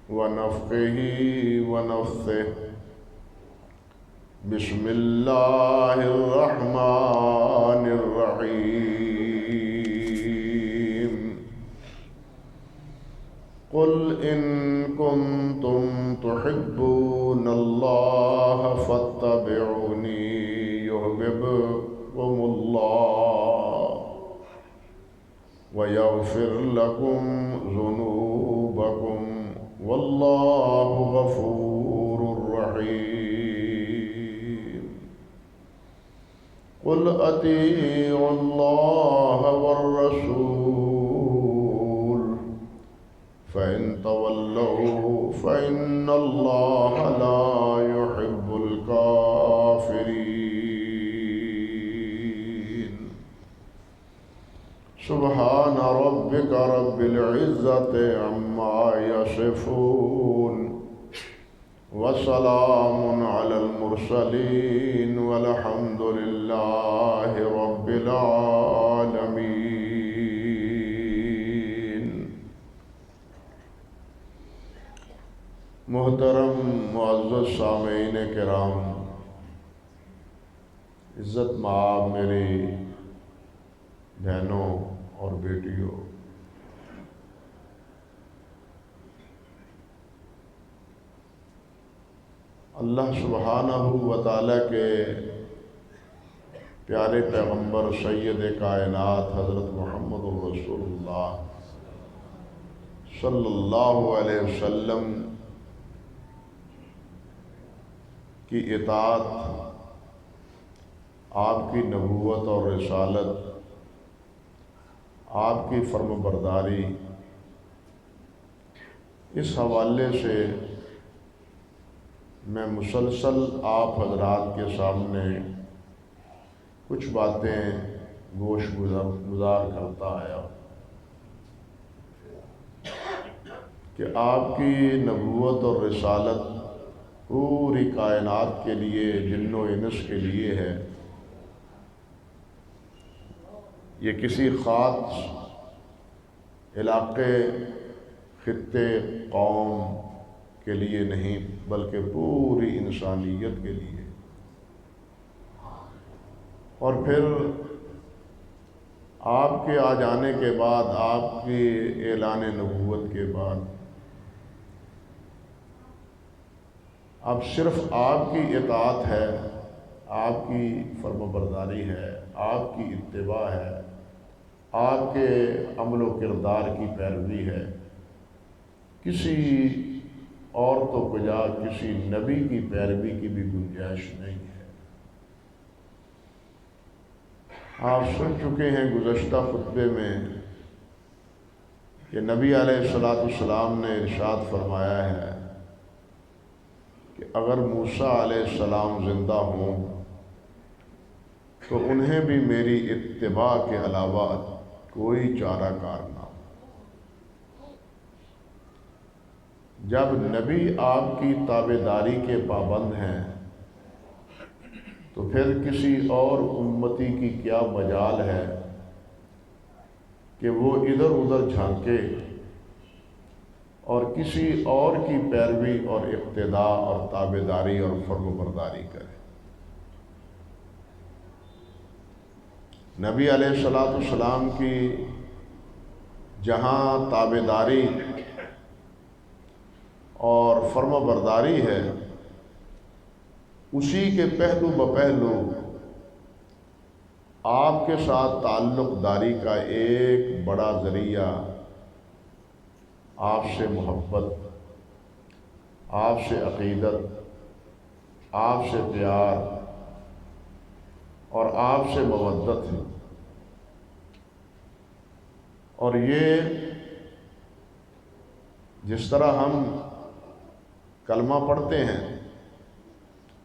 ونفخه ونفثه بسم اللہ الرحمن الرحیم قل ان کنتم تحبون اللہ فاتبعونی یحببکم اللہ وَيَغْفِرْ لَكُمْ ذُنُوبَكُمْ وَاللَّهُ غَفُورٌ رَحِيمٌ قُلْ أَطِيعُوا اللَّهَ وَالرَّسُولَ فَإِن تَوَلَّوْا فَإِنَّ اللَّهَ لَا يُحِبُّ الْكَافِرِينَ سبحان ربك رب العزة عما يصفون وسلام على المرسلين والحمد لله رب العالمين۔ محترم معزز سامعین کرام، عزت مآب میری بہنوں اور بیٹیوں، اللہ سبحانہ و تعالیٰ کے پیارے پیغمبر سید کائنات حضرت محمد الرسول اللہ صلی اللہ علیہ وسلم کی اطاعت، آپ کی نبوت اور رسالت، آپ کی فرم برداری، اس حوالے سے میں مسلسل آپ حضرات کے سامنے کچھ باتیں گوش گزار کرتا آیا کہ آپ کی نبوت اور رسالت پوری کائنات کے لیے، جن و انس کے لیے ہے، یہ کسی خاص علاقے، خطے، قوم کے لیے نہیں، بلکہ پوری انسانیت کے لیے۔ اور پھر آپ کے آ جانے کے بعد، آپ کی اعلان نبوت کے بعد، اب صرف آپ کی اطاعت ہے، آپ کی فرم برداری ہے، آپ کی اتباع ہے، آپ کے عمل و کردار کی پیروی ہے، کسی اور تو کجا کسی نبی کی پیروی کی بھی گنجائش نہیں ہے۔ آپ سن چکے ہیں گزشتہ خطبے میں کہ نبی علیہ السلام نے ارشاد فرمایا ہے کہ اگر موسیٰ علیہ السلام زندہ ہوں تو انہیں بھی میری اتباع کے علاوہ کوئی چارہ کار نہ ہو۔ جب نبی آپ کی تابعداری کے پابند ہیں تو پھر کسی اور امتی کی کیا مجال ہے کہ وہ ادھر ادھر جھانکے اور کسی اور کی پیروی اور اقتداء اور تابعداری اور فرم برداری کرے۔ نبی علیہ السلام کی جہاں تابعداری اور فرم برداری ہے، اسی کے پہلو بپہلو آپ کے ساتھ تعلق داری کا ایک بڑا ذریعہ آپ سے محبت، آپ سے عقیدت، آپ سے پیار اور آپ سے مودت ہے۔ اور یہ جس طرح ہم کلمہ پڑھتے ہیں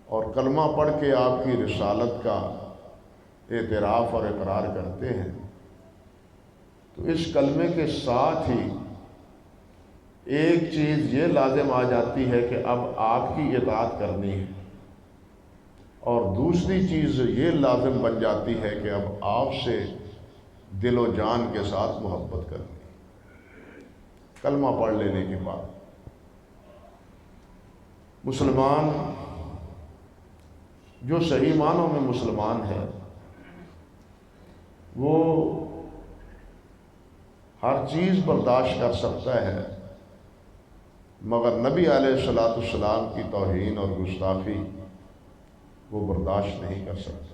اور کلمہ پڑھ کے آپ کی رسالت کا اعتراف اور اقرار کرتے ہیں، تو اس کلمے کے ساتھ ہی ایک چیز یہ لازم آ جاتی ہے کہ اب آپ کی اطاعت کرنی ہے، اور دوسری چیز یہ لازم بن جاتی ہے کہ اب آپ سے دل و جان کے ساتھ محبت کرنی ہے کلمہ پڑھ لینے کے بعد۔ مسلمان جو صحیح معنوں میں مسلمان ہے وہ ہر چیز برداشت کر سکتا ہے، مگر نبی علیہ الصلوۃ والسلام کی توہین اور گستاخی وہ برداشت نہیں کر سکتا۔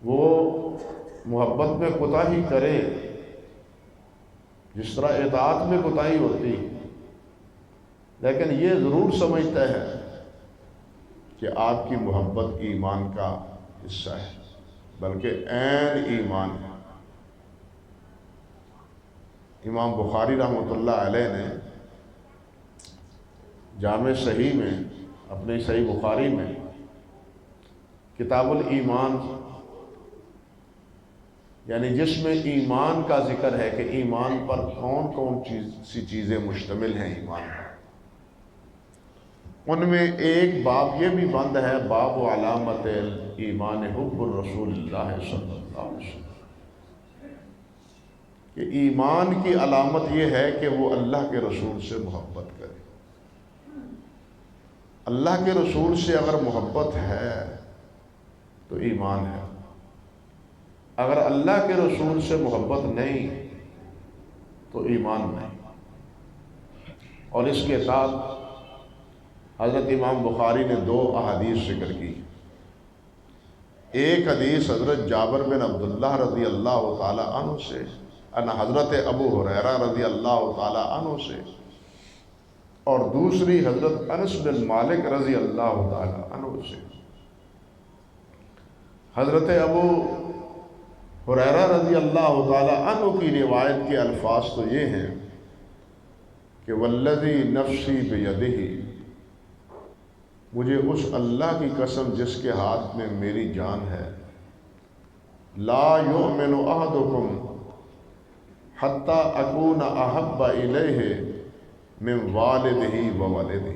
وہ محبت میں کوتاہی کرے، جس طرح اطاعت میں کوتاہی ہوتی، لیکن یہ ضرور سمجھتا ہے کہ آپ کی محبت ایمان کا حصہ ہے، بلکہ عین ایمان ہے۔ امام بخاری رحمۃ اللہ علیہ نے جامع صحیح میں، اپنے صحیح بخاری میں کتاب الایمان، یعنی جس میں ایمان کا ذکر ہے کہ ایمان پر کون کون سی چیزیں مشتمل ہیں ایمان پر، ان میں ایک باب یہ بھی بند ہے، باب علامت ایمان حب الرسول اللہ صلی اللہ علیہ وسلم، کہ ایمان کی علامت یہ ہے کہ وہ اللہ کے رسول سے محبت کرے۔ اللہ کے رسول سے اگر محبت ہے تو ایمان ہے، اگر اللہ کے رسول سے محبت نہیں تو ایمان نہیں۔ اور اس کے ساتھ حضرت امام بخاری نے 2 احادیث ذکر کی۔ ایک حدیث حضرت جابر بن عبداللہ رضی اللہ تعالی عنہ سے، حضرت ابو ہریرہ رضی اللہ تعالی عنہ سے، اور دوسری حضرت انس بن مالک رضی اللہ تعالی عنہ سے۔ حضرت ابو ہریرہ رضی اللہ تعالی عنہ کی روایت کے الفاظ تو یہ ہیں کہ والذی نفسی بیدہ، مجھے اس اللہ کی قسم جس کے ہاتھ میں میری جان ہے، لا یؤمن احدکم حتی اکون احب الیہ من والدہ و ولدہ،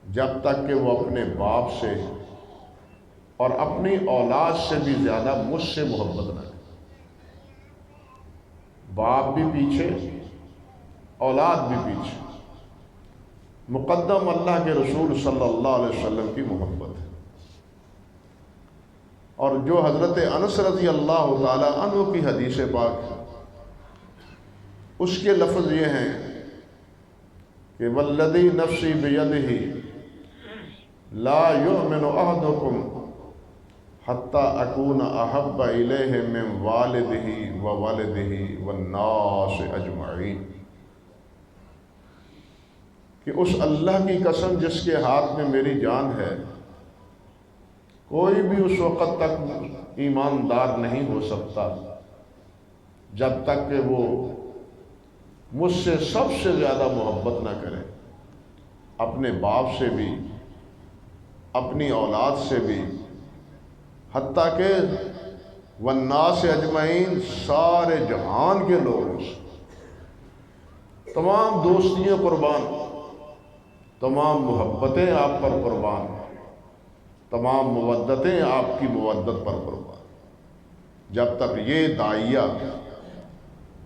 جب تک کہ وہ اپنے باپ سے اور اپنی اولاد سے بھی زیادہ مجھ سے محبت نہ کرے۔ باپ بھی پیچھے، اولاد بھی پیچھے، مقدم اللہ کے رسول صلی اللہ علیہ وسلم کی محبت ہے۔ اور جو حضرت انس رضی اللہ تعالی عنہ کی حدیث پاک، اس کے لفظ یہ ہیں کہ والذی نفسی بیدہ لا یؤمن احدکم حتی اکون احب الیہ من والدہ و ولدہ والناس اجمعین، کہ اس اللہ کی قسم جس کے ہاتھ میں میری جان ہے، کوئی بھی اس وقت تک ایماندار نہیں ہو سکتا جب تک کہ وہ مجھ سے سب سے زیادہ محبت نہ کرے، اپنے باپ سے بھی، اپنی اولاد سے بھی، حتیٰ کہ والناس اجمعین، سارے جہان کے لوگوں سے، تمام دوستیاں قربان، تمام محبتیں آپ پر قربان، تمام مودتیں آپ کی مودت پر قربان، جب تک یہ داعیہ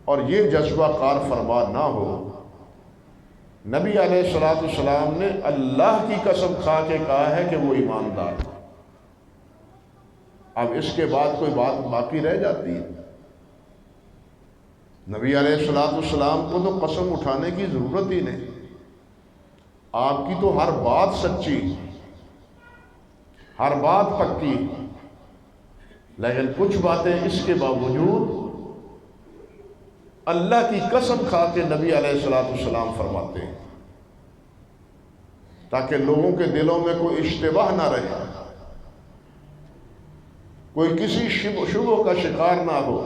اور یہ جذبہ کار فرما نہ ہو۔ نبی علیہ الصلوۃ والسلام نے اللہ کی قسم کھا کے کہا ہے کہ وہ ایماندار ہے۔ اب اس کے بعد کوئی بات باقی رہ جاتی ہے؟ نبی علیہ الصلوۃ والسلام کو تو قسم اٹھانے کی ضرورت ہی نہیں، آپ کی تو ہر بات سچی، ہر بات پکی، لیکن کچھ باتیں اس کے باوجود اللہ کی قسم کھا کے نبی علیہ الصلوۃ والسلام فرماتے ہیں، تاکہ لوگوں کے دلوں میں کوئی اشتباہ نہ رہے، کوئی کسی شبہ کا شکار نہ ہو۔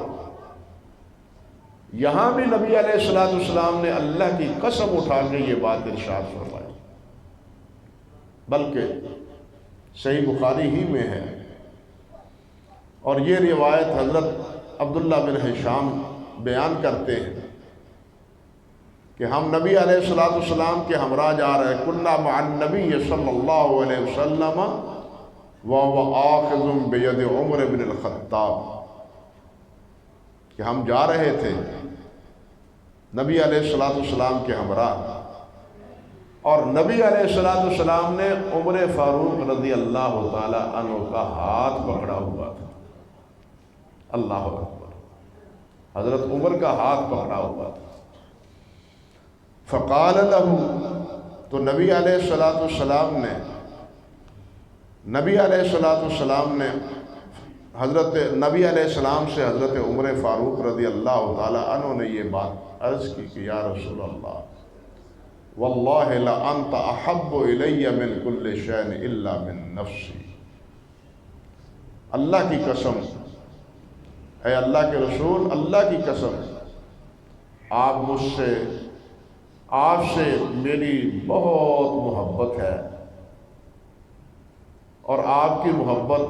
یہاں بھی نبی علیہ الصلوۃ والسلام نے اللہ کی قسم اٹھا کے یہ بات ارشاد فرمائی، بلکہ صحیح بخاری ہی میں ہے، اور یہ روایت حضرت عبداللہ بن ہشام بیان کرتے ہیں کہ ہم نبی علیہ الصلوۃ والسلام کے ہمراہ جا رہے، کنا مع النبی صلی اللہ علیہ وسلم وهو آخذ بید عمر بن الخطاب، کہ ہم جا رہے تھے نبی علیہ الصلوۃ والسلام کے ہمراہ، اور نبی علیہ السلام نے عمر فاروق رضی اللہ تعالی عنہ کا ہاتھ پکڑا ہوا تھا. اللہ اکبر. حضرت عمر کا ہاتھ پکڑا ہوا تھا. فقال له، تو نبی علیہ السلام نے حضرت نبی علیہ السلام سے حضرت عمر فاروق رضی اللہ تعالی عنہ نے یہ بات عرض کی کہ یا رسول اللہ، واللہ لأنت احب الی من کل شیء الا من نفسی. اللہ کی قسم، اے اللہ کے رسول، اللہ کی قسم، آپ سے میری بہت محبت ہے، اور آپ کی محبت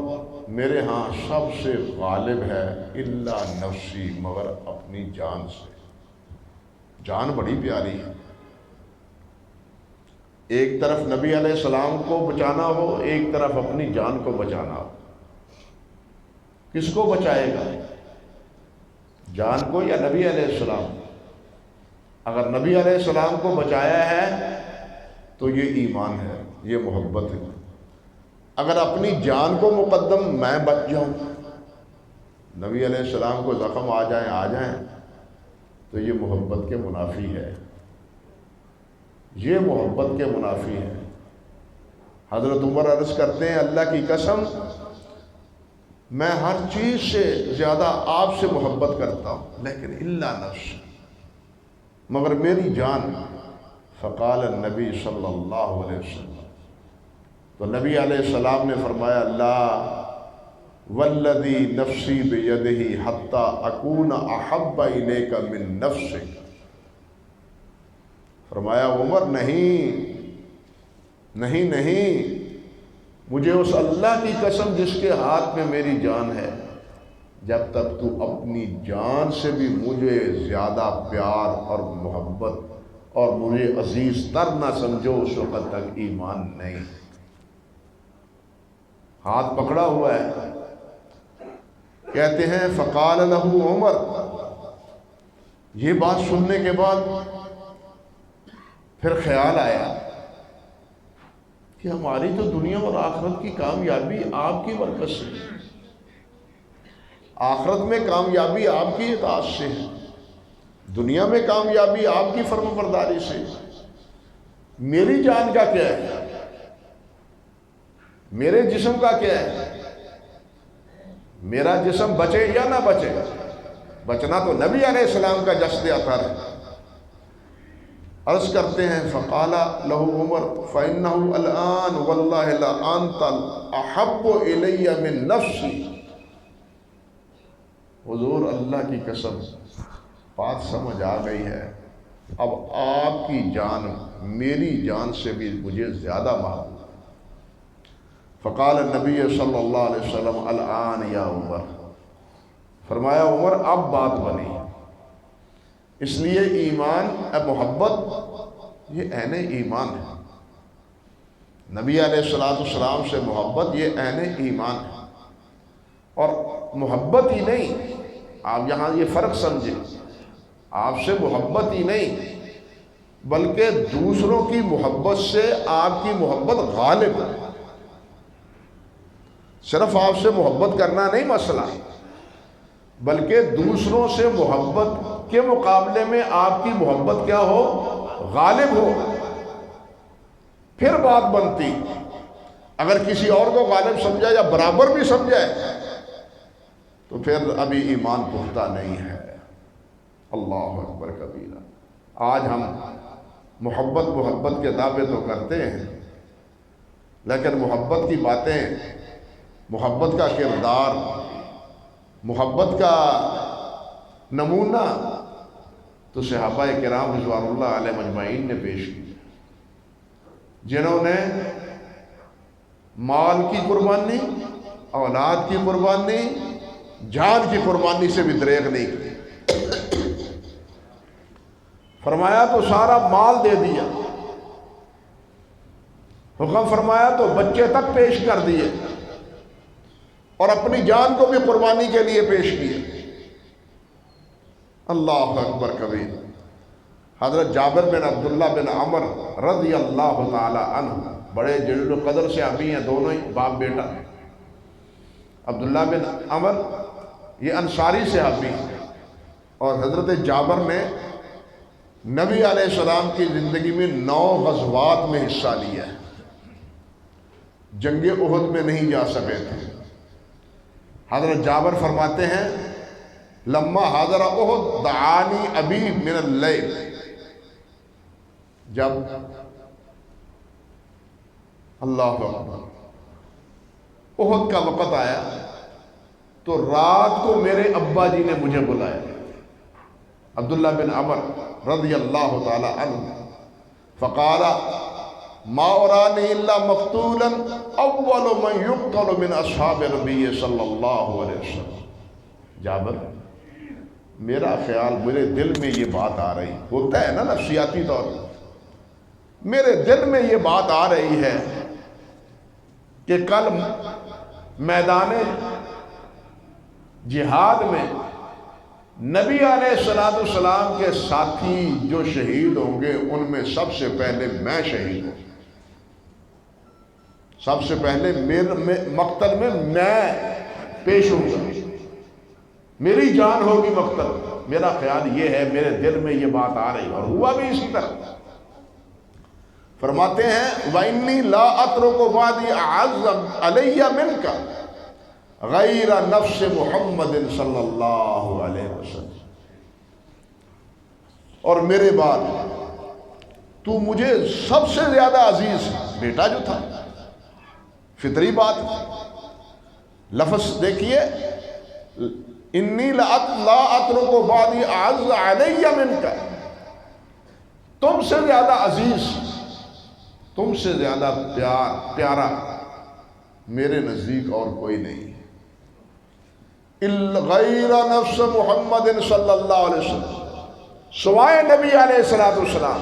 میرے ہاں سب سے غالب ہے، الا نفسی، مگر اپنی جان سے. جان بڑی پیاری ہے. ایک طرف نبی علیہ السلام کو بچانا ہو، ایک طرف اپنی جان کو بچانا ہو. کس کو بچائے گا؟ جان کو یا نبی علیہ السلام؟ اگر نبی علیہ السلام کو بچایا ہے تو یہ ایمان ہے، یہ محبت ہے. اگر اپنی جان کو مقدم میں بچ جاؤں، نبی علیہ السلام کو زخم آ جائیں تو یہ محبت کے منافی ہے، یہ محبت کے منافی ہے. حضرت عمر عرض کرتے ہیں اللہ کی قسم میں ہر چیز سے زیادہ آپ سے محبت کرتا ہوں، لیکن الا نفس، مگر میری جان. فقال النبی صلی اللہ علیہ وسلم، تو نبی علیہ السلام نے فرمایا لا والذی نفسی بیدہ حتی اکون احب الیک من نفسک. فرمایا عمر نہیں، مجھے اس اللہ کی قسم جس کے ہاتھ میں میری جان ہے، جب تک تو اپنی جان سے بھی مجھے زیادہ پیار اور محبت اور مجھے عزیز تر نہ سمجھو، اس وقت تک ایمان نہیں. ہاتھ پکڑا ہوا ہے. کہتے ہیں فقال له عمر، یہ بات سننے کے بعد پھر خیال آیا کہ ہماری تو دنیا اور آخرت کی کامیابی آپ کی برکت سے، آخرت میں کامیابی آپ کی اطاعت سے ہے، دنیا میں کامیابی آپ کی فرم برداری سے. میری جان کا کیا ہے؟ میرے جسم کا کیا ہے؟ میرا جسم بچے یا نہ بچے، بچنا تو نبی علیہ السلام کا جسد اطہر ہے. عرض کرتے ہیں فقال له عمر فإنه الآن والله لأنت أحب إلي من نفسي. حضور اللہ کی قسم بات سمجھ آ گئی ہے، اب آپ کی جان میری جان سے بھی مجھے زیادہ محبوب. فقال النبی صلی اللہ علیہ وسلم الآن یا عمر. فرمایا عمر اب بات بنی. اس لیے ایمان محبت یہ عین ایمان ہے. نبی علیہ السلام سے محبت یہ عین ایمان ہے. اور محبت ہی نہیں، آپ یہاں یہ فرق سمجھیں، آپ سے محبت ہی نہیں بلکہ دوسروں کی محبت سے آپ کی محبت غالب ہے. صرف آپ سے محبت کرنا نہیں مسئلہ، بلکہ دوسروں سے محبت کے مقابلے میں آپ کی محبت کیا ہو؟ غالب ہو. پھر بات بنتی. اگر کسی اور کو غالب سمجھا یا برابر بھی سمجھا تو پھر ابھی ایمان پختہ نہیں ہے. اللہ اکبر کبیرہ. آج ہم محبت کے دعوے تو کرتے ہیں، لیکن محبت کی باتیں، محبت کا کردار، محبت کا نمونہ تو صحابہ کرام رضوان اللہ علیہ مجمعین نے پیش کی، جنہوں نے مال کی قربانی، اولاد کی قربانی، جان کی قربانی سے بھی دریغ نہیں کی. فرمایا تو سارا مال دے دیا، حکم فرمایا تو بچے تک پیش کر دیے، اور اپنی جان کو بھی قربانی کے لیے پیش کیے. اللہ اکبر کبیر. حضرت جابر بن عبداللہ بن عمر رضی اللہ تعالی عنہ بڑے جلیل القدر سے ابھی ہیں، دونوں ہی باپ بیٹا۔ عبداللہ بن عمر یہ انصاری صحابی ہیں، اور حضرت جابر نے نبی علیہ السلام کی زندگی میں 9 غزوات میں حصہ لیا ہے، جنگ احد میں نہیں جا سکے تھے۔ حضرت جابر فرماتے ہیں لما حضر احد دعانی ابی من اللیل، جب اللہ اکبر احد کا وقت آیا تو رات کو میرے ابا جی نے مجھے بلایا، عبداللہ بن عمر رضی اللہ تعالی عنہ، فقال ما ارانی الا مقتولا اول من يقتل من اصحاب نبی صلی اللہ علیہ وسلم۔ جابر میرا خیال، میرے دل میں یہ بات آ رہی ہوتا ہے نا نفسیاتی طور پر، میرے دل میں یہ بات آ رہی ہے کہ کل میدان جہاد میں نبی علیہ السلام کے ساتھی جو شہید ہوں گے ان میں سب سے پہلے میں شہید ہوں، سب سے پہلے مقتل میں میں پیش ہوں گا، میری جان ہوگی مقتل۔ میرا خیال یہ ہے، میرے دل میں یہ بات آ رہی، اور ہوا بھی اسی طرح۔ فرماتے ہیں وَإِنِّي لَا أَتْرُكُ بَعْدِي أَعَزَّ عَلَيَّ مِنْكَ غَيْرَ نَفْسِ مُحَمَّدٍ صلی اللہ علیہ وسلم، اور میرے بعد تو مجھے سب سے زیادہ عزیز، بیٹا جو تھا، فطری بات۔ لفظ دیکھیے انی لا اترک بعدی اعز علی منک، تم سے زیادہ عزیز، تم سے زیادہ پیارا میرے نزدیک اور کوئی نہیں، غیر نفس محمد صلی اللہ علیہ وسلم، سوائے نبی علیہ السلام،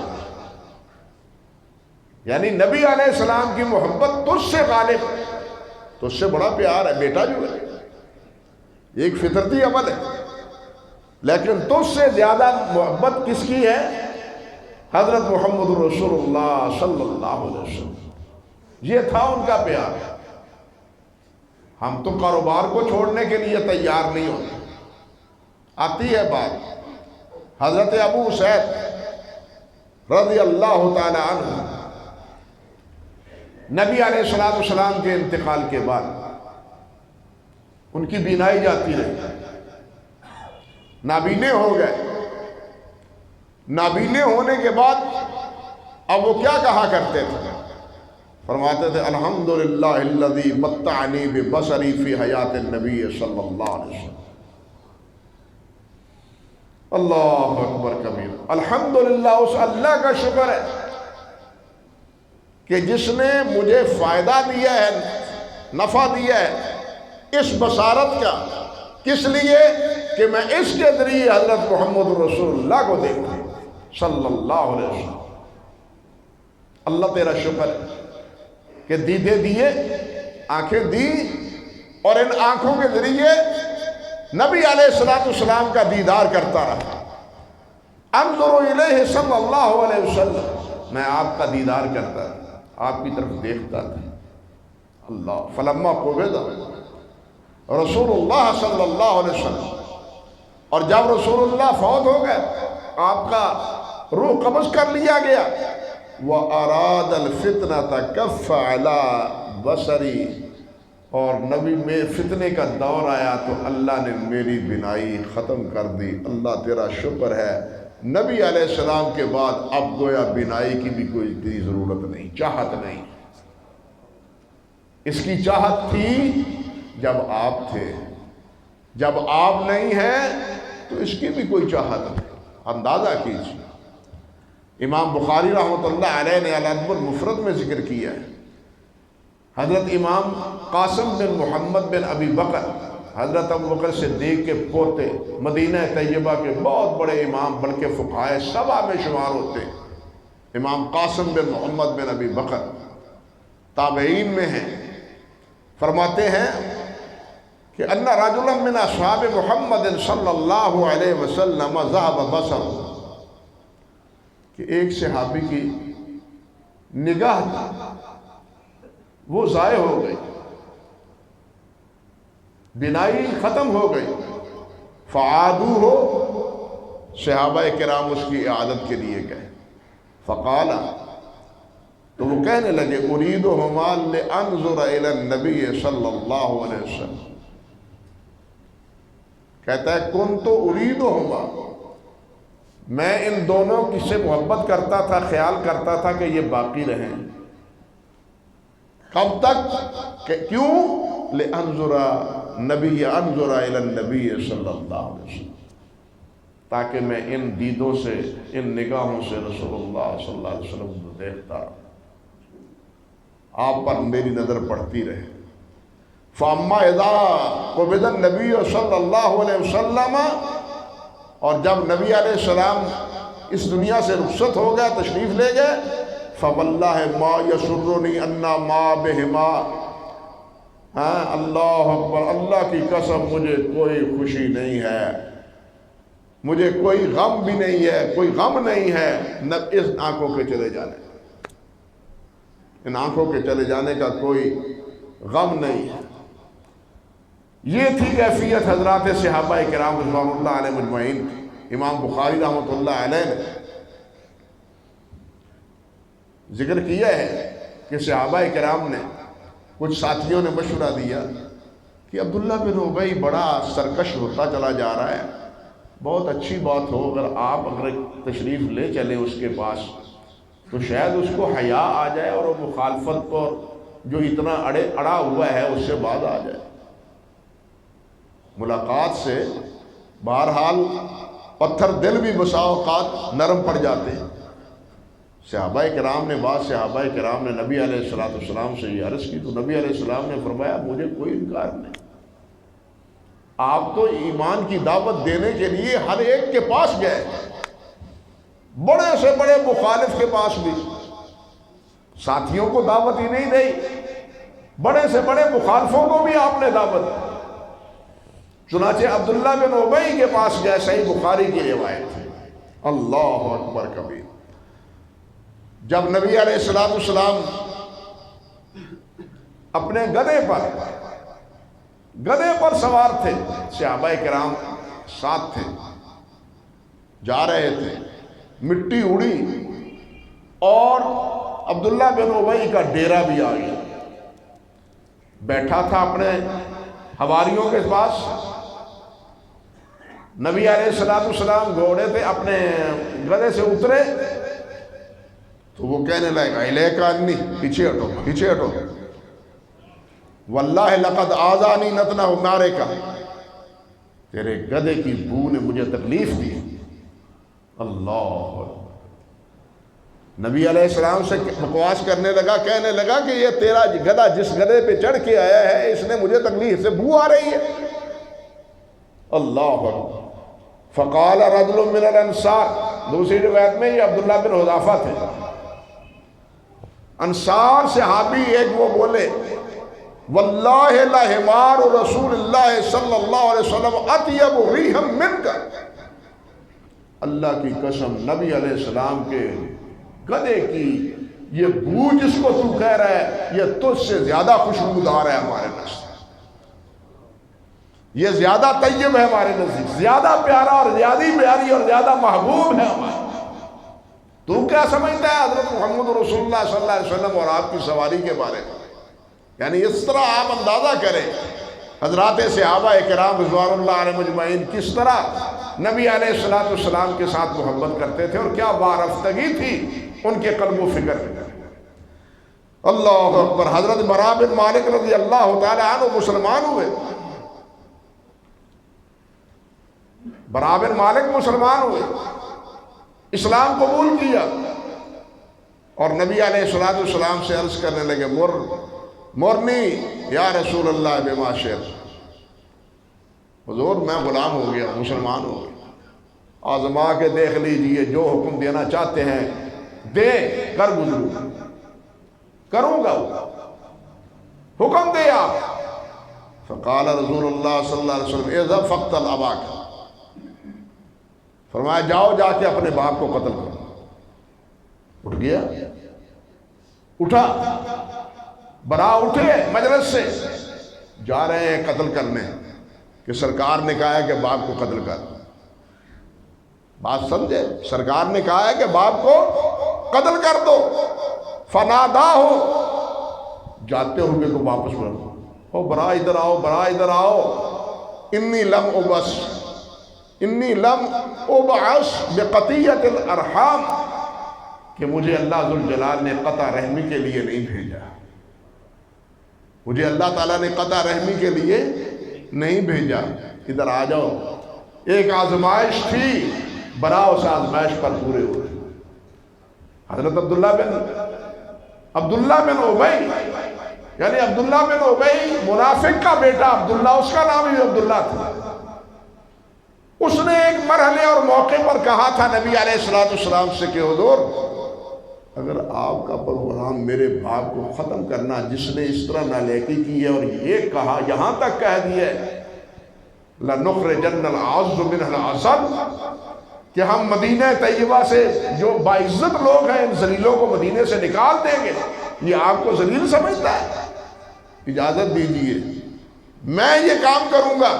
یعنی نبی علیہ السلام کی محبت تجھ سے غالب، تجھ سے بڑا پیار ہے بیٹا جو ہے، یہ ایک فطرتی عمل ہے، لیکن تجھ سے زیادہ محبت کس کی ہے؟ حضرت محمد رسول اللہ صلی اللہ علیہ وسلم، یہ تھا ان کا پیار۔ ہم تو کاروبار کو چھوڑنے کے لیے تیار نہیں ہوتے۔ آتی ہے بات حضرت ابو سعید رضی اللہ تعالی عنہ، نبی علیہ السلام کے انتقال کے بعد ان کی بینائی جاتی رہی، نابینے ہو گئے۔ نابینے ہونے کے بعد اب وہ کیا کہا کرتے تھے؟ فرماتے تھے الحمدللہ الذی متعنی ببصری فی حیات النبی صلی اللہ علیہ وسلم، اللہ اکبر کبیر، الحمدللہ اس اللہ کا شکر ہے کہ جس نے مجھے فائدہ دیا ہے، نفع دیا ہے اس بصارت کا، کس لیے کہ میں اس کے ذریعے حضرت محمد رسول اللہ کو دیکھوں صلی اللہ علیہ وسلم۔ اللہ تیرا شکر ہے کہ دیدے دیے، آنکھیں دی، اور ان آنکھوں کے ذریعے نبی علیہ السلام کا دیدار کرتا رہا۔ انظر الیہ صلی اللہ علیہ وسلم، میں آپ کا دیدار کرتا تھا، آپ کی طرف دیکھتا تھا۔ اللہ فلما قبض رسول اللہ صلی اللہ علیہ وسلم، اور جب رسول اللہ فوت ہو گئے، آپ کا روح قبض کر لیا گیا، وَأَرَادَ الْفِتْنَةَ كَفَّ عَلَى بَصَرِي، اور نبی میں فتنے کا دور آیا تو اللہ نے میری بینائی ختم کر دی۔ اللہ تیرا شکر ہے، نبی علیہ السلام کے بعد اب گویا بینائی کی بھی کوئی اتنی ضرورت نہیں، چاہت نہیں۔ اس کی چاہت تھی جب آپ تھے، جب آپ نہیں ہیں تو اس کی بھی کوئی چاہت نہیں۔ اندازہ کیجیے، امام بخاری رحمۃ اللہ علیہ نے الادب المفرد میں ذکر کیا ہے، حضرت امام قاسم بن محمد بن ابی بکر، حضرت ابو بکر صدیق کے پوتے، مدینہ طیبہ کے بہت بڑے امام، بلکہ فقہائے سبع میں شمار ہوتے ہیں، امام قاسم بن محمد بن ابی بکر تابعین میں ہیں۔ فرماتے ہیں کہ ان رجلا من اصحاب محمد صلی اللہ علیہ وسلم ذهب بصره، کہ ایک صحابی کی نگاہ تھی وہ ضائع ہو گئی، بینائی ختم ہو گئی، فعادو ہو، صحابہ کرام اس کی اعادت کے لیے گئے، فقال، تو وہ کہنے لگے اریدہما لانظر الی النبی صلی اللہ علیہ وسلم، کہتا ہے کنت اریدہما، میں ان دونوں کی سے محبت کرتا تھا، خیال کرتا تھا کہ یہ باقی رہیں، کب تک؟ کیوں؟ لانظر انظر الی النبی صلی اللہ علیہ وسلم، تاکہ میں ان دیدوں سے، ان نگاہوں سے رسول اللہ صلی اللہ علیہ وسلم کو دیکھتا، آپ پر میری نظر پڑتی رہے۔ فاما اذا قبض النبی صلی اللہ علیہ وسلم، اور جب نبی علیہ السلام اس دنیا سے رخصت ہو گیا، تشریف لے گئے، فواللہ ما یسرنی انا ما بہما، ہاں اللہ اکبر، اللہ کی قسم مجھے کوئی خوشی نہیں ہے، مجھے کوئی غم بھی نہیں ہے، کوئی غم نہیں ہے نہ اس آنکھوں کے چلے جانے، ان آنکھوں کے چلے جانے کا کوئی غم نہیں ہے۔ یہ تھی کیفیت حضرات صحابہ کرام رضوان اللہ علیہ مجمعین کی۔ امام بخاری رحمۃ اللہ علیہ نے ذکر کیا ہے کہ صحابہ کرام نے، کچھ ساتھیوں نے مشورہ دیا کہ عبداللہ بن ابی بڑا سرکش ہوتا چلا جا رہا ہے، بہت اچھی بات ہو اگر تشریف لے چلیں اس کے پاس، تو شاید اس کو حیا آ جائے اور وہ مخالفت کو جو اتنا اڑا ہوا ہے اس سے بعد آ جائے۔ ملاقات سے بہرحال پتھر دل بھی بسا اوقات نرم پڑ جاتے ہیں۔ صحابہ کرام نے، بعض صحابہ کرام نے نبی علیہ السلام سے یہ عرض کی، تو نبی علیہ السلام نے فرمایا مجھے کوئی انکار نہیں، آپ تو ایمان کی دعوت دینے کے لیے ہر ایک کے پاس گئے، بڑے سے بڑے مخالف کے پاس بھی، ساتھیوں کو دعوت ہی نہیں دی، بڑے سے بڑے مخالفوں کو بھی آپ نے دعوت دی۔ چنانچہ عبداللہ بن ابی کے پاس گئے، صحیح بخاری کی روایت ہے، اللہ اکبر کبیر۔ جب نبی علیہ السلام اپنے گدھے پر سوار تھے، صحابہ کرام ساتھ تھے، جا رہے تھے، مٹی اڑی اور عبداللہ بن ابی کا ڈیرا بھی آ گیا، بیٹھا تھا اپنے حواریوں کے پاس۔ نبی علیہ السلام گھوڑے تھے، اپنے گدھے سے اترے تو وہ کہنے لگا الیک انی، پیچھے ہٹو، پیچھے ہٹو، واللہ لقد آذانی نتنہ نعرے کا، تیرے گدھے کی بو نے مجھے تکلیف دی۔ اللہ، نبی علیہ السلام سے بکواس کرنے لگا، کہنے لگا کہ یہ تیرا گدھا جس گدھے پہ چڑھ کے آیا ہے اس نے مجھے تکلیف سے بو آ رہی ہے۔ اللہ اکبر۔ فقال رجل من الانصار، دوسری روایت میں یہ عبداللہ بن حذافہ تھے، انصار صحابی ایک، وہ بولے واللہ لحمار رسول اللہ صلی اللہ علیہ وسلم اطیب ریحا منک، اللہ کی قسم نبی علیہ السلام کے گدھے کی یہ بو جس کو تو کہہ رہا ہے یہ تجھ سے زیادہ خوشبودار ہے ہمارے نزدیک، یہ زیادہ طیب ہے ہمارے نزدیک، زیادہ پیارا اور زیادہ پیاری اور زیادہ محبوب ہے ہمارے۔ تو کیا سمجھتا ہے حضرت محمد رسول اللہ صلی اللہ علیہ وسلم اور آپ کی سواری کے بارے میں؟ یعنی اس طرح آپ اندازہ کریں حضرات صحابہ کرام رضوان اللہ علیہ مجمعین کس طرح نبی علیہ السلام کے ساتھ محبت کرتے تھے اور کیا وارفتگی تھی ان کے قلب و فکر میں۔ اللہ اکبر۔ حضرت براء بن مالک رضی اللہ تعالی عنہ مسلمان ہوئے، براء بن مالک مسلمان ہوئے، اسلام قبول کیا اور نبی علیہ السلام سے عرض کرنے لگے مرنی یا رسول اللہ بما شئت، حضور میں غلام ہو گیا، مسلمان ہو گیا، آزما کے دیکھ لیجئے، جو حکم دینا چاہتے ہیں دے کر گزروں، کروں گا، حکم دے آپ۔ فقال رسول اللہ صلی اللہ علیہ وسلم اذهب فاقتل اباک، فرمایا جاؤ جا کے اپنے باپ کو قتل کرو۔ اٹھ گیا، اٹھا، برا اٹھے مجلس سے، جا رہے ہیں قتل کرنے کہ سرکار نے کہا ہے کہ باپ کو قتل کر. بات سمجھے؟ سرکار نے کہا ہے کہ باپ کو قتل کر دو. فنادا ہو، جاتے ہوئے تو واپس بڑھو، او برا ادھر آؤ، برا ادھر آؤ. انی لم ابعث بقطیعۃ الارحام، کہ مجھے اللہ ذوالجلال نے قطع رحمی کے لیے نہیں بھیجا، مجھے اللہ تعالیٰ نے قطع رحمی کے لیے نہیں بھیجا. ادھر آ جاؤ. ایک آزمائش تھی، برا اس آزمائش پر پورے ہوئے. حضرت عبداللہ بن ابی، یعنی عبداللہ بن ابی منافق کا بیٹا عبداللہ، اس کا نام ہی عبداللہ تھا. اس نے ایک مرحلے اور موقع پر کہا تھا نبی علیہ السلام سے کہ حضور، اگر آپ کا پروگرام میرے باپ کو ختم کرنا، جس نے اس طرح نالیکی کی ہے اور یہ کہا، یہاں تک کہہ دیا ہے لَنُخْرِجَنَّ الْعَزُّ مِنْهَا الْعَزَلَّ، کہ ہم مدینہ طیبہ سے جو باعزت لوگ ہیں ان ذلیلوں کو مدینے سے نکال دیں گے. یہ آپ کو ذلیل سمجھتا ہے؟ اجازت دیجئے میں یہ کام کروں گا،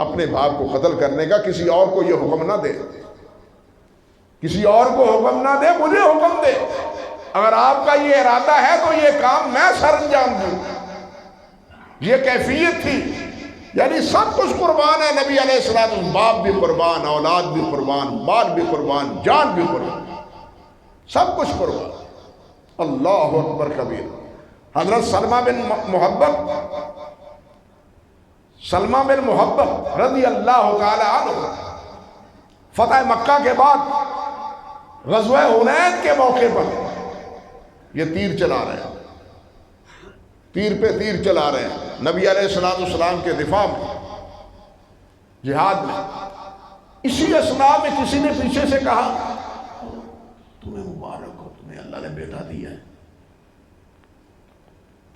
اپنے باپ کو قتل کرنے کا. کسی اور کو یہ حکم نہ دے، کسی اور کو حکم نہ دے، مجھے حکم دے. اگر آپ کا یہ ارادہ ہے تو یہ کام میں سر انجام دوں. یہ کیفیت تھی، یعنی سب کچھ قربان ہے نبی علیہ السلام. باپ بھی قربان، اولاد بھی قربان، مال بھی قربان، جان بھی قربان، سب کچھ قربان. اللہ اکبر کبیر. حضرت سلمہ بن محبب رضی اللہ تعالی عنہ فتح مکہ کے بعد غزوہ حنین کے موقع پر یہ تیر چلا رہے ہیں، تیر پہ تیر چلا رہے ہیں نبی علیہ السلام کے دفاع میں، جہاد میں. اسی اثناء میں کسی نے پیچھے سے کہا تمہیں مبارک ہو، تمہیں اللہ نے بیٹا دیا ہے،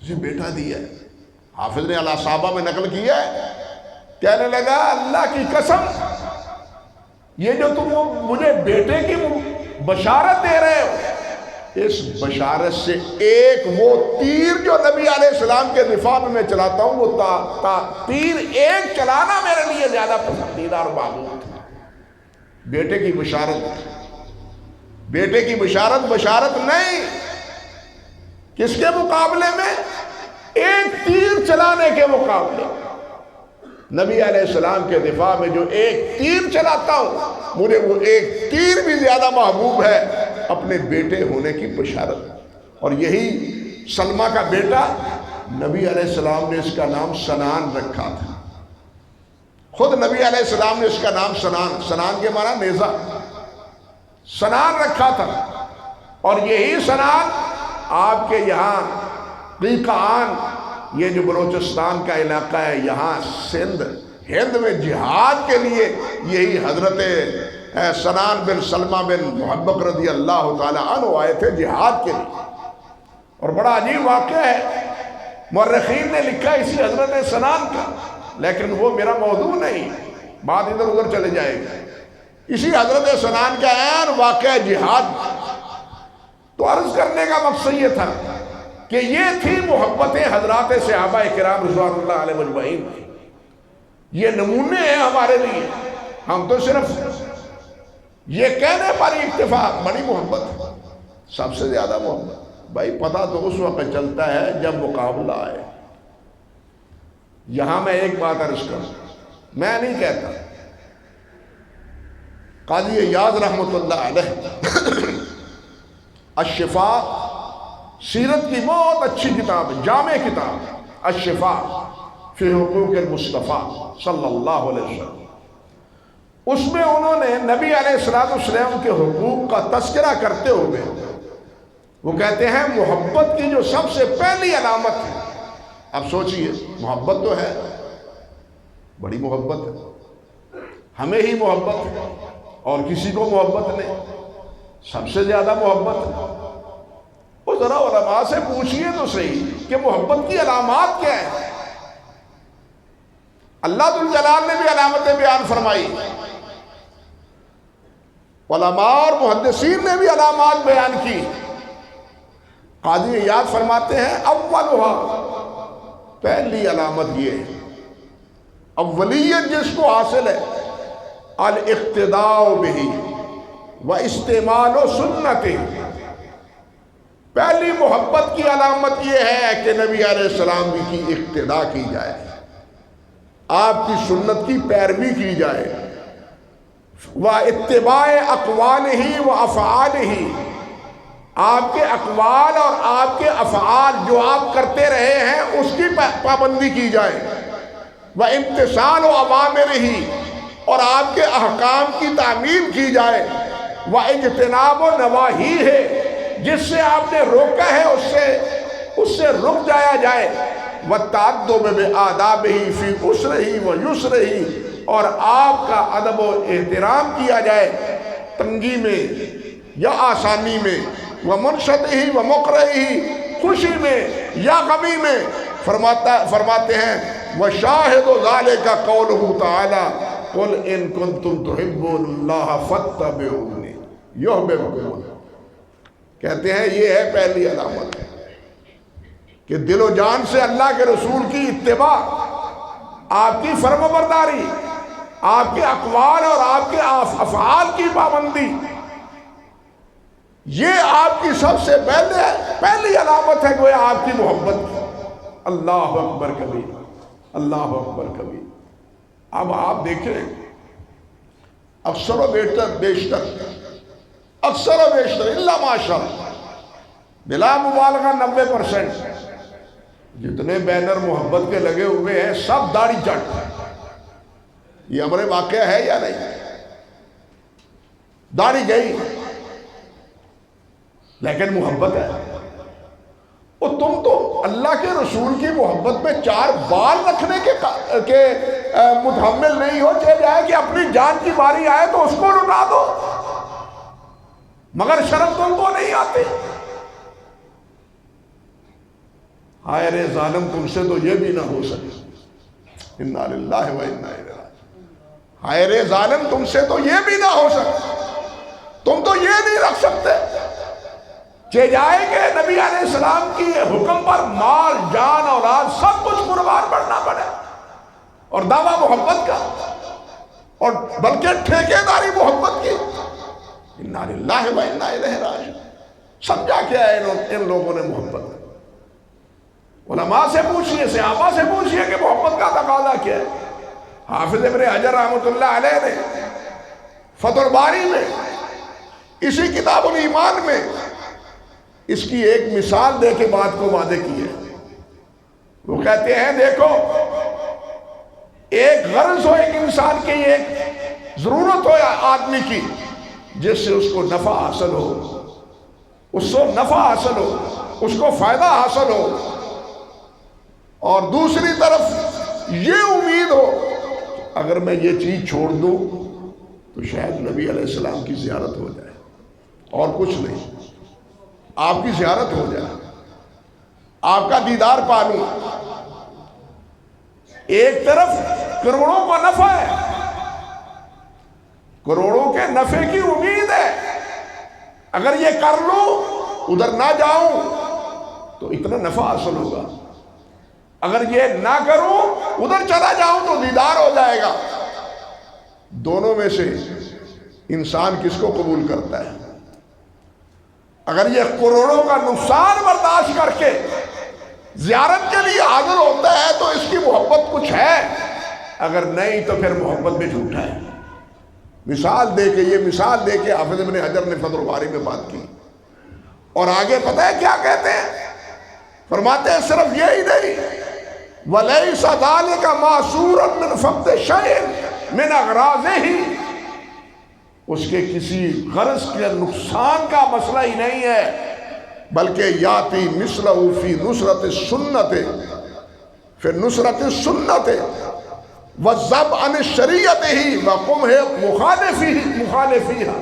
تجھے بیٹا دیا ہے. حافظ نے علی صحابہ میں نقل کیا ہے، کہنے لگا اللہ کی قسم، یہ جو تم مجھے بیٹے کی بشارت دے رہے ہو، اس بشارت سے ایک وہ تیر جو نبی علیہ السلام کے دفاع میں چلاتا ہوں، وہ تیر ایک چلانا میرے لیے زیادہ پسندیدہ اور محبوب تھا. بیٹے کی بشارت، بیٹے کی بشارت نہیں، کس کے مقابلے میں؟ ایک تیر چلانے کے مقابلے. نبی علیہ السلام کے دفاع میں جو ایک تیر چلاتا ہوں، مجھے وہ ایک تیر بھی زیادہ محبوب ہے اپنے بیٹے ہونے کی بشارت. اور یہی سلمہ کا بیٹا، نبی علیہ السلام نے اس کا نام سنان رکھا تھا. خود نبی علیہ السلام نے اس کا نام سنان کے معنی نیزہ، سنان رکھا تھا. اور یہی سنان آپ کے یہاں قیقان، یہ جو بلوچستان کا علاقہ ہے، یہاں سندھ ہند میں جہاد کے لیے یہی حضرت سنان بن سلمہ بن محبب رضی اللہ تعالی عنہ آئے تھے جہاد کے لیے. اور بڑا عجیب واقعہ ہے، مورخین نے لکھا اسی حضرت سنان کا، لیکن وہ میرا موضوع نہیں، بات ادھر ادھر چلے جائے گی. اسی حضرت سنان کا عین واقعہ جہاد. تو عرض کرنے کا مقصد یہ تھا کہ یہ تھی محبتیں حضرات صحابہ کرام رضوان اللہ علیہ مجمعین. یہ نمونے ہیں ہمارے لیے. ہم تو صرف یہ کہنے پر اکتفا، بڑی محبت، سب سے زیادہ محبت. بھائی پتہ تو اس وقت چلتا ہے جب مقابلہ آئے. یہاں میں ایک بات عرض کروں، میں نہیں کہتا، قاضی ایاز رحمۃ اللہ علیہ الشفاء، سیرت کی بہت اچھی کتاب ہے، جامع کتاب الشفاء فی حقوق المصطفیٰ صلی اللہ علیہ وسلم. اس میں انہوں نے نبی علیہ السلام کے حقوق کا تذکرہ کرتے ہوئے وہ کہتے ہیں محبت کی جو سب سے پہلی علامت ہے. اب سوچئے، محبت تو ہے، بڑی محبت ہے، ہمیں ہی محبت ہے اور کسی کو محبت نہیں، سب سے زیادہ محبت ہے. وہ ذرا علماء سے پوچھئے تو صحیح کہ محبت کی علامات کیا ہیں. اللہ ذوالجلال نے بھی علامتیں بیان فرمائی. علماء اور محدثین نے بھی علامات بیان کی۔ قاضی ایاز فرماتے ہیں اولھا، پہلی علامت یہ ہے، اولیت جس کو حاصل ہے، الاقتداء بہ واستعمال سنتہ، پہلی محبت کی علامت یہ ہے کہ نبی علیہ السلام کی اقتداء کی جائے، آپ کی سنت کی پیروی کی جائے، وَاتِّبَاعِ أَقْوَالِهِ وَأَفْعَالِهِ، آپ کے اقوال اور آپ کے افعال جو آپ کرتے رہے ہیں اس کی پابندی کی جائے، وَامْتِثَالُ أَوَامِرِهِ، اور آپ کے احکام کی تعمیل کی جائے، وَاجْتِنَابُ نَوَاہِیہِ، جس سے آپ نے روکا ہے اس سے رک جایا جائے، وَالتَّأَدُّبُ بِآدَابِهِ فِي عُسْرِهِ وَيُسْرِهِ، اور آپ کا ادب و احترام کیا جائے تنگی میں یا آسانی میں، وَمُنْشَدِهِ وَمُقْرَئِهِ، خوشی میں یا غمی میں۔ فرماتے ہیں وَشَاهِدُ ذَلِكَ قَوْلُهُ تَعَالَى قُلْ إِن كُنتُمْ تُحِبُّونَ اللَّهَ فَاتَّبِعُونِي يُحْبِبْكُمُ، کہتے ہیں یہ ہے پہلی علامت کہ دل و جان سے اللہ کے رسول کی اتباع، آپ کی فرمانبرداری، آپ کے اقوال اور آپ کے افعال کی پابندی، یہ آپ کی سب سے پہلی علامت ہے گویا آپ کی محبت کی۔ اللہ اکبر کبیر، اللہ اکبر کبیر۔ اب آپ دیکھیں اکثر و بیشتر الا ماشاءاللہ، بلا مبالغہ 90% جتنے بینر محبت کے لگے ہوئے ہیں سب داڑھی چٹ۔ یہ امر واقعہ ہے یا نہیں؟ داڑھی گئی لیکن محبت ہے۔ اور تم تو اللہ کے رسول کی محبت میں 4 بال رکھنے کے متحمل نہیں ہو، چاہے جائے کہ اپنی جان کی باری آئے تو اس کو لٹا دو، مگر شرم تم کو نہیں آتی۔ ہائے رے ظالم، تم سے تو یہ بھی نہ ہو سکے، انا للہ و انا الیہ راجعون۔ ہائے رے ظالم، تم سے تو یہ بھی نہ ہو سکے، تم تو یہ نہیں رکھ سکتے کہ جائے کہ نبی علیہ السلام کی حکم پر مال جان اولاد سب کچھ قربان کرنا پڑے، اور دعویٰ محبت کا، اور بلکہ ٹھیکیداری محبت کی۔ انا للہ و انا الیہ راجعون۔ سمجھا کیا ہے ان لوگوں نے محبت؟ علماء سے پوچھئے، صحابہ سے پوچھئے کہ محبت کا تقاضا کیا ہے۔ حافظ ابن حجر رحمۃ اللہ علیہ نے فتح الباری میں، اسی کتاب الایمان میں اس کی ایک مثال دے کے بات کو واضح کی ہے۔ وہ کہتے ہیں دیکھو، ایک غرض ہو ایک انسان کی، ایک ضرورت ہو آدمی کی جس سے اس کو نفع حاصل ہو، اس کو نفع حاصل ہو، اس کو فائدہ حاصل ہو، اور دوسری طرف یہ امید ہو اگر میں یہ چیز چھوڑ دوں تو شاید نبی علیہ السلام کی زیارت ہو جائے، اور کچھ نہیں، آپ کی زیارت ہو جائے، آپ کا دیدار پا لوں۔ ایک طرف کروڑوں کا نفع ہے، کروڑوں کے نفع کی امید ہے، اگر یہ کر لوں ادھر نہ جاؤں تو اتنا نفع حاصل ہوگا، اگر یہ نہ کروں ادھر چلا جاؤں تو دیدار ہو جائے گا۔ دونوں میں سے انسان کس کو قبول کرتا ہے؟ اگر یہ کروڑوں کا نقصان برداشت کر کے زیارت کے لیے حاضر ہوتا ہے تو اس کی محبت کچھ ہے، اگر نہیں تو پھر محبت بھی جھوٹا ہے۔ مثال دے کے، یہ مثال دے کے حافظ ابن حجر نے فتح الباری میں بات کی، اور آگے پتہ ہے کیا کہتے ہیں؟ فرماتے ہیں صرف یہی نہیں، وَلَيْسَ ذَلِكَ مَعْصُورًا مِنْ فَقْدِ شَيْءٍ مِنْ أَغْرَاضِهِ، اس کے کسی غرض کے نقصان کا مسئلہ ہی نہیں ہے، بلکہ یاتی مثلہ فی نصرت السنت، پھر نصرت السنت وَالذَّبْ عَنِ الشَّرِيَّتِهِ وَقُمْهِ مُخَالِفِيهَا،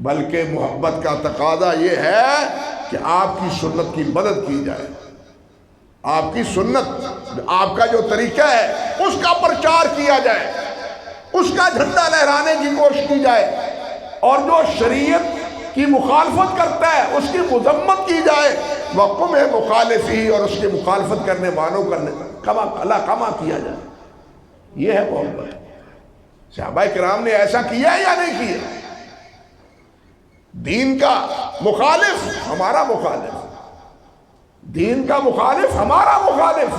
بلکہ محبت کا تقاضا یہ ہے کہ آپ کی سنت کی مدد کی جائے، آپ کی سنت، آپ کا جو طریقہ ہے اس کا پرچار کیا جائے، اس کا جھنڈا لہرانے کی کوشش کی جائے، اور جو شریعت کی مخالفت کرتا ہے اس کی مذمت کی جائے، وقم ہے مخالفی، اور اس کی مخالفت کرنے والوں کما کیا جائے. یہ ہے محبت. صحابہ کرام نے ایسا کیا یا نہیں کیا؟ دین کا مخالف ہمارا مخالف، دین کا مخالف ہمارا مخالف.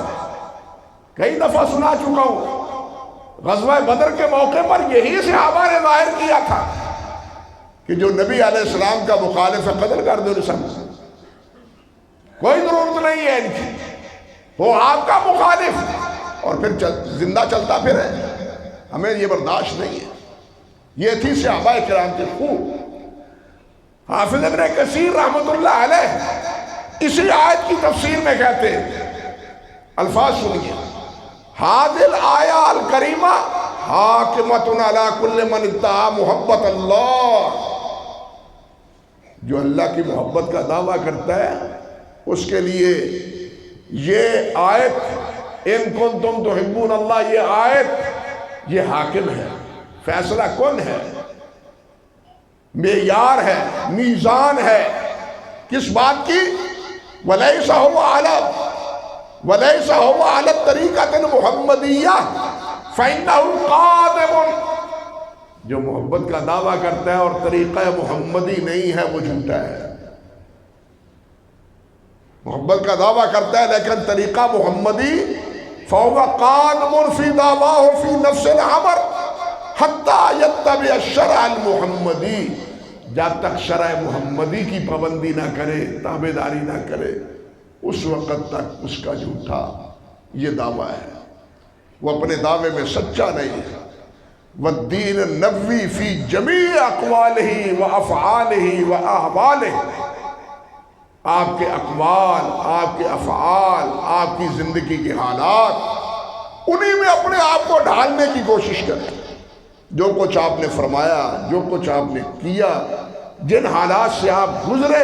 کئی دفعہ سنا چکا ہوں، غزوہ بدر کے موقع پر یہی صحابہ نے ظاہر کیا تھا کہ جو نبی علیہ السلام کا مخالف ہے قتل کر دو رسم، کوئی ضرورت نہیں ہے ان کی، وہ آپ کا مخالف، اور پھر زندہ چلتا پھر ہے. ہمیں یہ برداشت نہیں ہے. یہ تھی صحابہ کرام کی خوب. حافظ ابن کثیر رحمۃ اللہ علیہ اسی آیت کی تفسیر میں کہتے ہیں، الفاظ سنیے: حاضل آیا الکریمہ حاکمۃ علی کل من ادعا محبت اللہ. جو اللہ کی محبت کا دعویٰ کرتا ہے اس کے لیے یہ آیت ان کنتم تحبون اللہ، یہ آیت یہ حاکم ہے، فیصلہ کن ہے، معیار ہے، میزان ہے. کس بات کی؟ وَلَيْسَ هُوَ عَلَى الطَّرِيقَةِ الْمُحَمَّدِيَّةِ فَإِنَّهُ قَادِمٌ. جو محبت کا دعویٰ کرتا ہے اور طریقہ محمدی نہیں ہے وہ جھوٹا ہے. محبت کا دعویٰ کرتا ہے لیکن طریقہ محمدی، فَهُوَ قَادِمٌ فِي دَعْوَاهُ فِي نَفْسِ الْأَمْرِ حَتَّى يَتَّبِعَ الشَّرْعَ الْمُحَمَّدِي. جب تک شرع محمدی کی پابندی نہ کرے، تابعداری نہ کرے، اس وقت تک اس کا جھوٹا یہ دعویٰ ہے، وہ اپنے دعوے میں سچا نہیں ہے. وَالدِّينُ النَّبْوِي فِي جَمِيعِ أَقْوَالِهِ وَأَفْعَالِهِ وَأَحْوَالِهِ. آپ کے اقوال، آپ کے افعال، آپ کی زندگی کے حالات، انہی میں اپنے آپ کو ڈھالنے کی کوشش کریں. جو کچھ آپ نے فرمایا، جو کچھ آپ نے کیا، جن حالات سے آپ گزرے،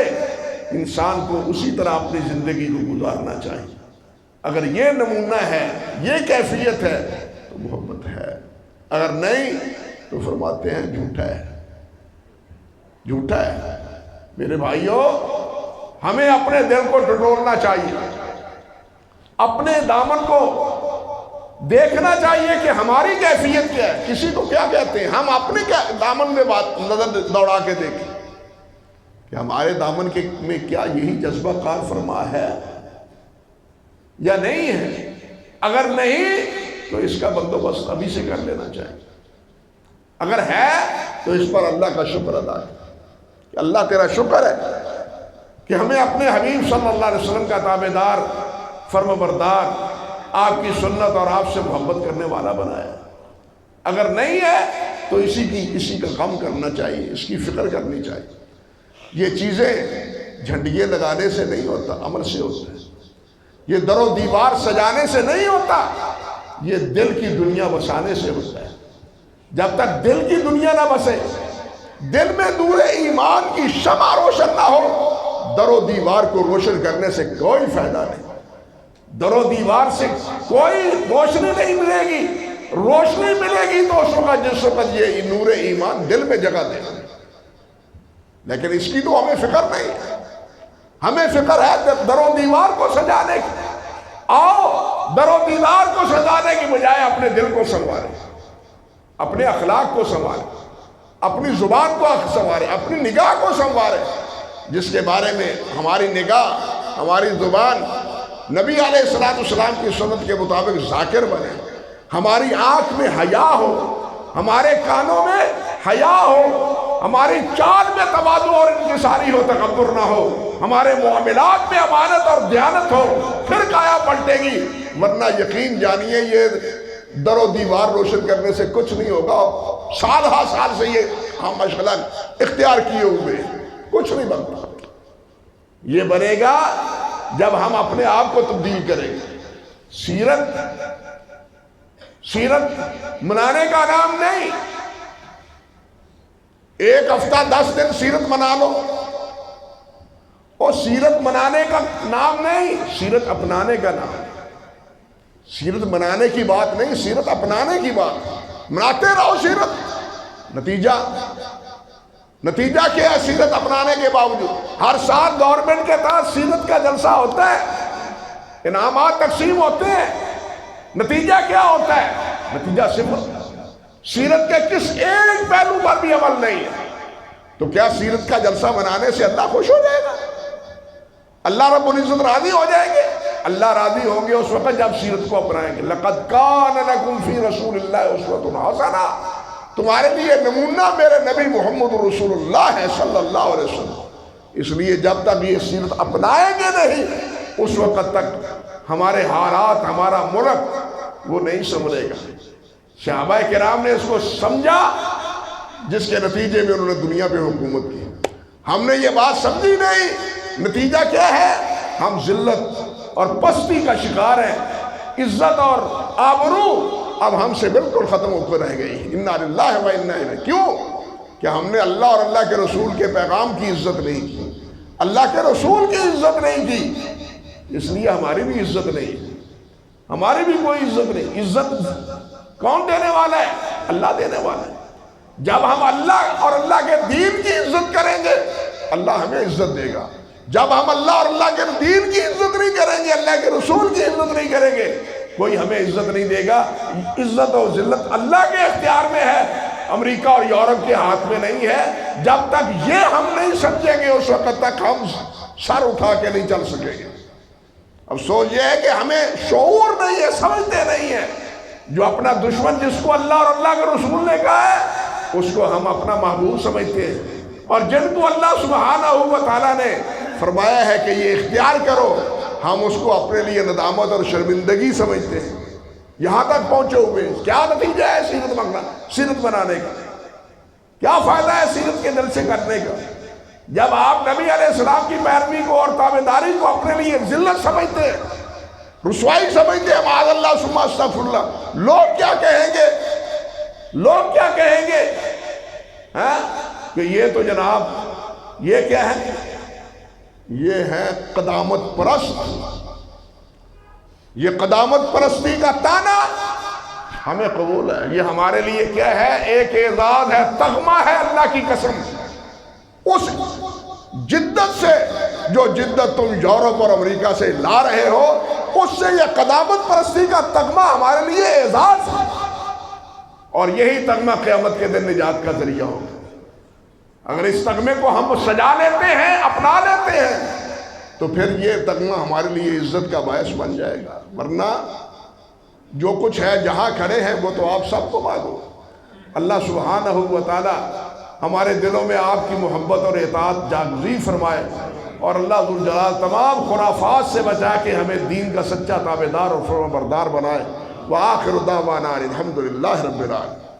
انسان کو اسی طرح اپنی زندگی کو گزارنا چاہیے. اگر یہ نمونہ ہے، یہ کیفیت ہے تو محبت ہے. اگر نہیں تو فرماتے ہیں جھوٹا ہے، جھوٹا ہے. میرے بھائیوں، ہمیں اپنے دل کو ٹٹولنا چاہیے، اپنے دامن کو دیکھنا چاہیے کہ ہماری کیفیت کیا ہے. کسی کو کیا کہتے ہیں؟ ہم اپنے دامن میں نظر دوڑا کے دیکھیں کہ ہمارے دامن میں کیا یہی جذبہ کار فرما ہے یا نہیں ہے. اگر نہیں تو اس کا بندوبست ابھی سے کر لینا چاہیے. اگر ہے تو اس پر اللہ کا شکر ادا کر کہ اللہ تیرا شکر ہے کہ ہمیں اپنے حبیب صلی اللہ علیہ وسلم کا تابعدار، فرم بردار، آپ کی سنت اور آپ سے محبت کرنے والا بنایا. اگر نہیں ہے تو اسی کا غم کرنا چاہیے، اس کی فکر کرنی چاہیے. یہ چیزیں جھنڈیے لگانے سے نہیں ہوتا، عمل سے ہوتا ہے. یہ در و دیوار سجانے سے نہیں ہوتا، یہ دل کی دنیا بسانے سے ہوتا ہے. جب تک دل کی دنیا نہ بسے، دل میں نور ایمان کی شمع روشن نہ ہو، در و دیوار کو روشن کرنے سے کوئی فائدہ نہیں. در و دیوار سے کوئی روشنی نہیں ملے گی. روشنی ملے گی تو اس وقت جس وقت یہ نور ایمان دل میں جگہ دے. لیکن اس کی تو ہمیں فکر نہیں ہے. ہمیں فکر ہے در و دیوار کو سجانے کی. آؤ در و دیوار کو سجانے کی بجائے اپنے دل کو سنواریں، اپنے اخلاق کو سنواریں، اپنی زبان کو سنواریں، اپنی نگاہ کو سنواریں، جس کے بارے میں ہماری نگاہ، ہماری زبان نبی علیہ السلام کی سنت کے مطابق ذاکر بنے. ہماری آنکھ میں حیا ہو، ہمارے کانوں میں حیا ہو، ہماری چال میں تواضع اور انکساری ہو، تکبر نہ ہو، ہمارے معاملات میں امانت اور دیانت ہو، پھر کایا پلٹے گی. ورنہ یقین جانیے یہ در و دیوار روشن کرنے سے کچھ نہیں ہوگا. سال ہا سال سے یہ ہم مشغلہ اختیار کیے ہوئے کچھ نہیں بنتا. یہ بنے گا جب ہم اپنے آپ کو تبدیل کریں گے. سیرت منانے کا نام نہیں. ایک ہفتہ 10 دن سیرت منا لو، اور سیرت منانے کا نام نہیں، سیرت اپنانے کا نام. سیرت منانے کی بات نہیں، سیرت اپنانے کی بات. مناتے رہو سیرت، نتیجہ نتیجہ کیا ہے؟ سیرت اپنانے کے باوجود ہر سال گورنمنٹ کے تحت سیرت کا جلسہ ہوتا ہے، انعامات تقسیم ہوتے ہیں، نتیجہ کیا ہوتا ہے؟ نتیجہ صفر، سیرت کے کس ایک پہلو پر بھی عمل نہیں ہے۔ تو کیا سیرت کا جلسہ منانے سے اللہ خوش ہو جائے گا؟ اللہ رب العزت راضی ہو جائیں گے؟ اللہ راضی ہوں گے اس وقت جب سیرت کو اپنائیں گے۔ لَقَدْ كَانَ لَكُمْ فِي رَسُولِ اللَّهِ أُسْوَةٌ حَسَنَةٌ، تمہارے لیے نمونہ میرے نبی محمد رسول اللہ ہے صلی اللہ علیہ وسلم۔ اس لیے جب تک یہ سیرت اپنائیں گے نہیں اس وقت تک ہمارے حالات، ہمارا ملک وہ نہیں سنبھلے گا۔ صحابہ کرام نے اس کو سمجھا، جس کے نتیجے میں انہوں نے دنیا پہ حکومت کی۔ ہم نے یہ بات سمجھی نہیں، نتیجہ کیا ہے؟ ہم ذلت اور پستی کا شکار ہیں، عزت اور آبرو اب ہم سے بالکل ختم ہو کر رہ گئی۔ انا للہ و انا الیہ، کیوں؟ کہ ہم نے اللہ اور اللہ کے رسول کے پیغام کی عزت نہیں کی، اللہ کے رسول کی عزت نہیں کی، اس لیے ہماری بھی عزت نہیں، ہماری بھی کوئی عزت نہیں۔ عزت کون دینے والا ہے؟ اللہ دینے والا ہے۔ جب ہم اللہ اور اللہ کے دین کی عزت کریں گے اللہ ہمیں عزت دے گا۔ جب ہم اللہ اور اللہ کے دین کی عزت نہیں کریں گے، اللہ کے رسول کی عزت نہیں کریں گے، کوئی ہمیں عزت نہیں دے گا۔ عزت اور ذلت اللہ کے اختیار میں ہے، امریکہ اور یورپ کے ہاتھ میں نہیں ہے۔ جب تک یہ ہم نہیں سمجھیں گے اس وقت تک ہم سر اٹھا کے نہیں چل سکیں گے۔ افسوس یہ ہے کہ ہمیں شعور نہیں ہے، سمجھتے نہیں ہیں۔ جو اپنا دشمن جس کو اللہ اور اللہ کے رسول نے کہا ہے اس کو ہم اپنا محبوب سمجھتے ہیں، اور جن کو اللہ سبحانہ و تعالیٰ نے فرمایا ہے کہ یہ اختیار کرو ہم اس کو اپنے لیے ندامت اور شرمندگی سمجھتے ہیں۔ یہاں تک پہنچے ہوئے، کیا نتیجہ ہے سیرت بنانے کا؟ کیا فائدہ ہے سیرت کے جلسے کرنے کا؟ جب آپ نبی علیہ السلام کی پیروی کو اور تابعداری کو اپنے لیے ذلت سمجھتے ہیں، رسوائی سمجھتے ہیں، معاذ اللہ ثم استغفر اللہ، لوگ کیا کہیں گے؟ لوگ کیا کہیں گے؟ کہ یہ تو جناب یہ کیا ہے؟ یہ ہے قدامت پرست۔ یہ قدامت پرستی کا تانا ہمیں قبول ہے، یہ ہمارے لیے کیا ہے؟ ایک اعزاز ہے، تغمہ ہے، اللہ کی قسم۔ اس جدت سے جو جدت تم یورپ اور امریکہ سے لا رہے ہو، اس سے یہ قدامت پرستی کا تغمہ ہمارے لیے اعزاز ہے، اور یہی تغمہ قیامت کے دن نجات کا ذریعہ ہوگا۔ اگر اس تغمے کو ہم سجا لیتے ہیں، اپنا لیتے ہیں، تو پھر یہ تغمہ ہمارے لیے عزت کا باعث بن جائے گا۔ ورنہ جو کچھ ہے جہاں کھڑے ہیں وہ تو آپ سب کو معلوم۔ اللہ سبحانہ و تعالی ہمارے دلوں میں آپ کی محبت اور اطاعت جاگزی فرمائے، اور اللہ ذوالجلال تمام خرافات سے بچا کے ہمیں دین کا سچا تابعدار اور فرمانبردار بنائے۔ وآخر دعوانا الحمدللہ رب العالمین۔